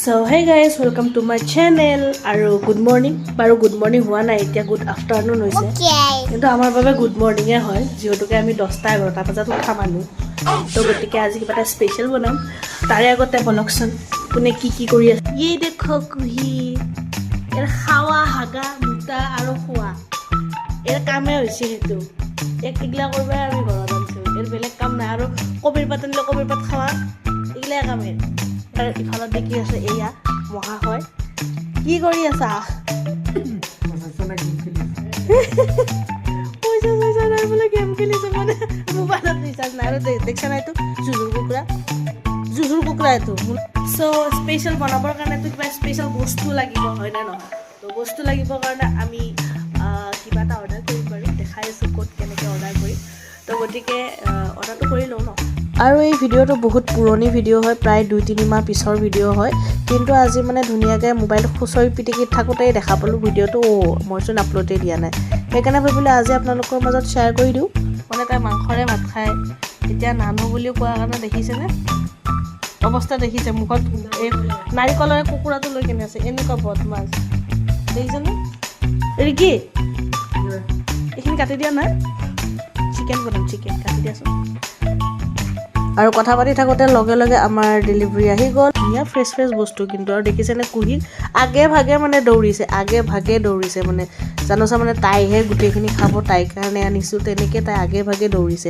So hey guys, welcome to my channel. Aru good morning. Baru good morning hua na etia good afternoon hoise. Okay. Kintu amar babe good morning e hoy. Jihotuke ami 10টা 11টা bajat utha manu. To gotike aji kiba ta special banam. Tare agote bolokson. Kune ki kori ase. Ye dekho kuhi. Er khawa haga muta aru khua. Er kame hoise hetu. Ek igla korbe ami ghorat ansu. Er belek kam na aru kobir patan le kobir pat khawa. Igla kame. ইফালে দেখি আছে এয়া মহা হয় কি কৰি আছা পইচা নাই বলে গেম খেলিছে মানে মোবাইলত ৰিচাৰ্জ নাই আৰু দেখছ নাই তো জুজুৰ কুকুৰা এটো সো স্পেশাল বনাবৰ কাৰণে তো কিবা স্পেশাল বস্তু লাগিব হয় না নহয় তো বস্তু লাগিব কাৰণে আমি কিবা এটা অৰ্ডাৰ কৰিব পাৰি দেখাই আছো কোড কেনেকৈ অৰ্ডাৰ কৰি তো গতিকে অৰ্ডাৰটো কৰি লওঁ ন আৰু এই ভিডিওটো বহুত পুৰণি ভিডিও হয় প্ৰায় 2-3 মাহ পিছৰ ভিডিও হয় কিন্তু আজি মানে ধুনিয়াকৈ মোবাইল খুচৰি পিটিকি থাকোতেই দেখা পালো ভিডিওটো মইচোন আপলোডে দিয়া নাই সেইকাৰণে ভাবিলে আজি আপোনালোকৰ মাজত শ্বেয়াৰ কৰি দিওঁ মানে তাই মাংসৰে ভাত খায় এতিয়া নানো বুলি কোৱা কাৰণে দেখিছেনে অৱস্থা দেখিছে মুখত এই নাৰিকলৰ কুকুৰাটো লৈ কেনে আছে এনেকুৱা বদমাছ দেখিছেনে ৰিকি এইখিনি কাটি দিয়া নাই চিকেন বনাম চিকেন কাটি দিয়াচোন আৰু কথা পাতি থাকোতে লগে লগে আমাৰ ডেলিভাৰী আহি গ'ল ইয়া ফ্ৰেছ বস্তু কিন্তু আৰু দেখিছেনে কুহি আগে ভাগে মানে দৌৰিছে মানে জানোছা মানে তাইহে গোটেইখিনি খাব তাইৰ কাৰণে আনিছোঁ তেনেকৈ তাই আগে ভাগে দৌৰিছে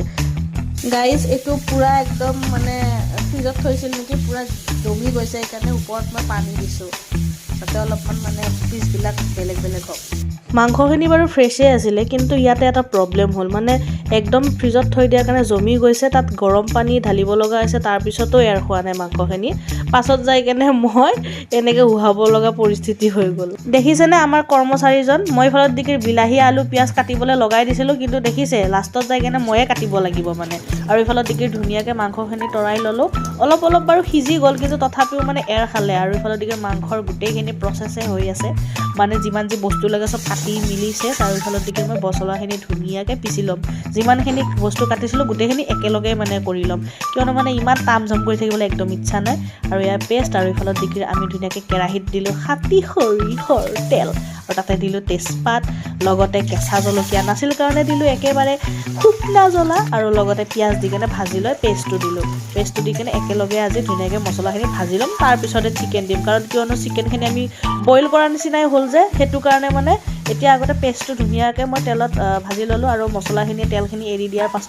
গাইজ এইটো পুৰা একদম মানে ফ্ৰিজত থৈছিল নেকি পুৰা জমি গৈছে সেইকাৰণে ওপৰত মই পানী দিছোঁ যাতে অলপমান মানে পিচবিলাক বেলেগ হওক মাংসখিনি বাৰু ফ্ৰেছে আছিলে কিন্তু ইয়াতে এটা প্ৰব্লেম হ'ল মানে একদম ফ্ৰিজত থৈ দিয়াৰ কাৰণে জমি গৈছে তাত গৰম পানী ঢালিব লগা হৈছে তাৰপিছতো এয়াৰ খোৱা নাই মাংসখিনি পাছত যাই কেনে মই এনেকৈ উহাব লগা পৰিস্থিতি হৈ গ'ল দেখিছেনে আমাৰ কৰ্মচাৰীজন মই ফলত দিকিৰ বিলাহী আলু পিঁয়াজ কাটিবলৈ লগাই দিছিলোঁ কিন্তু দেখিছে লাষ্টত যাই কেনে ময়ে কাটিব লাগিব মানে আৰু এইফালত দিকিৰ ধুনীয়াকৈ মাংসখিনি তৰাই ল'লোঁ অলপ বাৰু সিজি গ'ল কিন্তু তথাপিও মানে এৰ খালে আৰু এইফালত দিকিৰ মাংসৰ গোটেইখিনি প্ৰচেছে হৈ আছে মানে যিমান যি বস্তু লাগে চব কাটি মিলিছে তাৰ ইফালত দিকে মই মছলাখিনি ধুনীয়াকৈ পিচি ল'ম যিমানখিনি বস্তু কাটিছিলোঁ গোটেইখিনি একেলগে মানে কৰি ল'ম কিয়নো মানে ইমান তাম জাম কৰি থাকিবলৈ একদম ইচ্ছা নাই আৰু ইয়াৰ পেষ্ট আৰু ইফালত দিকে আমি ধুনীয়াকৈ কেৰাহীত দিলোঁ খাটি সৰিয়হৰ তেল আৰু তাতে দিলোঁ তেজপাত লগতে কেঁচা জলকীয়া নাছিল কাৰণে দিলোঁ একেবাৰে শুকনা জ্বলা আৰু লগতে পিঁয়াজ দি কেনে ভাজি লৈ পেষ্টটো দি কেনে একেলগে আজি ধুনীয়াকৈ মছলাখিনি ভাজি ল'ম তাৰপিছতে চিকেন দিম কাৰণ কিয়নো চিকেনখিনি আমি বইল কৰাৰ নিচিনাই হ'ল যে সেইটো কাৰণে মানে এতিয়া আগতে পেষ্টটো ধুনীয়াকৈ মই তেলত ভাজি ল'লোঁ আৰু মছলাখিনি তেলখিনি এৰি দিয়াৰ পাছত